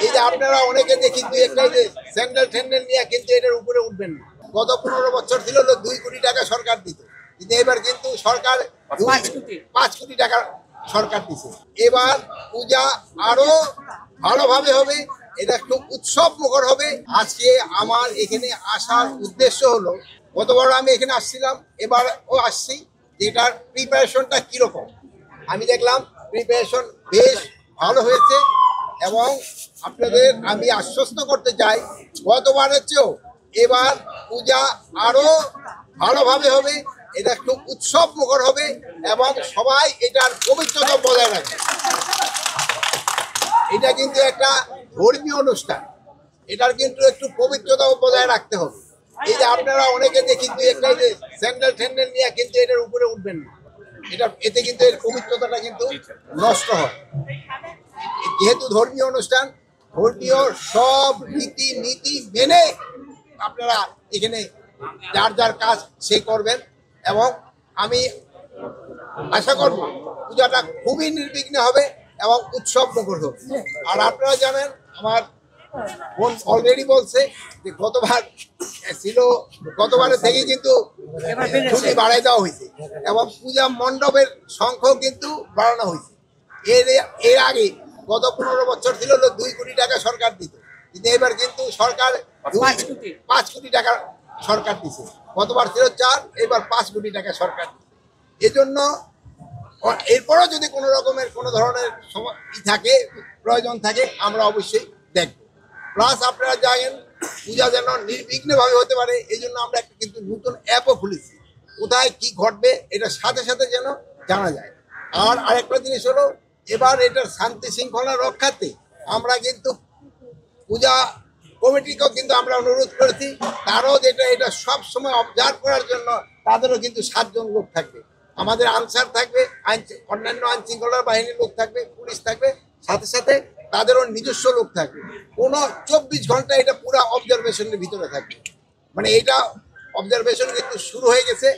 এই যে আপনারা অনেকে দেখি দুই একটা যে স্যান্ডেল ট্যান্ডেল নিয়ে কিন্তু এটার উপরে উঠবেন না। গত 15 বছর ছিল 2 কোটি টাকা সরকার দিত, কিন্তু এবার কিন্তু সরকার 5 কোটি টাকা সরকার দিছে। এবার পূজা আরো ভালোভাবে হবে, এটা একটু উৎসব মুখর হবে। আজকে আমার এখানে আসার উদ্দেশ্য হলো, গতবার আমি এখানে আসছিলাম, এবারও আসছি, এটার প্রিপারেশনটা কিরকম। আমি দেখলাম প্রিপারেশন বেশ ভালো হয়েছে এবং আপনাদের আমি আশ্বস্ত করতে চাই গতবারের চেয়েও এবার পূজা আরো ভালোভাবে হবে, এটা একটু উৎসব মুখর হবে এবং সবাই এটার পবিত্রতা বজায় রাখবে। এটা কিন্তু একটা ধর্মীয় অনুষ্ঠান, এটার কিন্তু একটু পবিত্রতা বজায় রাখতে হবে। এই যে আপনারা অনেকে দেখি দুই একটা যে স্যান্ডেল ট্যান্ডেল নিয়ে কিন্তু এটার উপরে উঠবেন না, এতে কিন্তু এর পবিত্রতাটা কিন্তু নষ্ট হয়। যেহেতু ধর্মীয় অনুষ্ঠান, ধর্মীয় সব রীতি নীতি মেনে আপনারা এখানে যার যার কাজ সে করবেন এবং আমি আশা করব পূজাটা খুবই নির্বিঘ্নে হবে এবং উৎসব মুখর হবে। আর আপনারা জানেন আমার বোন অলরেডি বলছে যে গতবারের থেকে কিন্তু ছুটি বাড়াই দেওয়া হয়েছে এবং পূজা মণ্ডপের সংখ্যাও কিন্তু বাড়ানো হয়েছে। এর আগে গত 15 বছর ছিল 2 কোটি টাকা সরকার দিত, কিন্তু এবার কিন্তু সরকার 5 কোটি টাকা সরকার দিছে। গতবার ছিল 4, এবার 5 কোটি টাকা সরকার। এজন্য এরপরও যদি কোনো রকমের কোনো ধরনের থাকে, প্রয়োজন থাকে, আমরা অবশ্যই দেখব। প্লাস আপনারা জানেন পূজা যেন নির্বিঘ্নভাবে হতে পারে, এই জন্য আমরা একটা কিন্তু নতুন অ্যাপও খুলেছি, কোথায় কি ঘটবে এটা সাথে সাথে যেন জানা যায়। আর আরেকটা জিনিস হলো, এবার এটার শান্তি শৃঙ্খলা রক্ষার্থে আমরা কিন্তু পূজা কমিটিকেও কিন্তু আমরা অনুরোধ করেছি, তারও এটা সব সময় অবজার্ভ করার জন্য তাদেরও কিন্তু 7 জন লোক থাকবে। আমাদের আনসার থাকবে, অন্যান্য আইন শৃঙ্খলা বাহিনীর লোক থাকবে, পুলিশ থাকবে, সাথে সাথে তাদেরও নিজস্ব লোক থাকবে। কোনো 24 ঘন্টা এটা পুরো অবজারভেশনের ভিতরে থাকবে। মানে এটা অবজারভেশন কিন্তু শুরু হয়ে গেছে,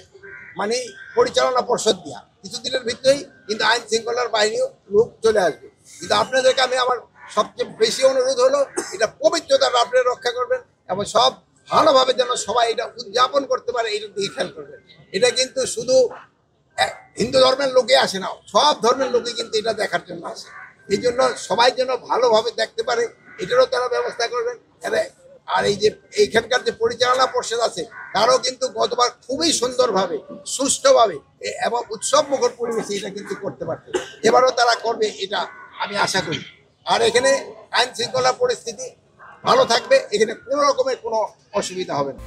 মানে পরিচালনা পর্ষদ দিয়া কিছুদিনের ভিতরেই কিন্তু আইন শৃঙ্খলার বাহিনীও লোক চলে আসবে। কিন্তু আপনাদেরকে আমি আমার সবচেয়ে বেশি অনুরোধ হলো, এটা পবিত্রতাটা আপনারা রক্ষা করবেন এবং সব ভালোভাবে যেন সবাই এটা উদযাপন করতে পারে, এটা দিকে খেয়াল করবেন। এটা কিন্তু শুধু হিন্দু ধর্মের লোকে আসে না, সব ধর্মের লোকে কিন্তু এটা দেখার জন্য আসে। এই জন্য সবাই যেন ভালোভাবে দেখতে পারে, এটারও তারা ব্যবস্থা করবেন। আর এই যে এইখানকার যে পরিচালনা পর্ষদ আছে, তারাও কিন্তু গতবার খুবই সুন্দরভাবে, সুষ্ঠুভাবে এবং উৎসব মুখর পরিবেশে এটা কিন্তু করতে পারত। এবারও তারা করবে, এটা আমি আশা করি। আর এখানে আইন শৃঙ্খলা পরিস্থিতি ভালো থাকবে, এখানে কোনো রকমের কোনো অসুবিধা হবে না।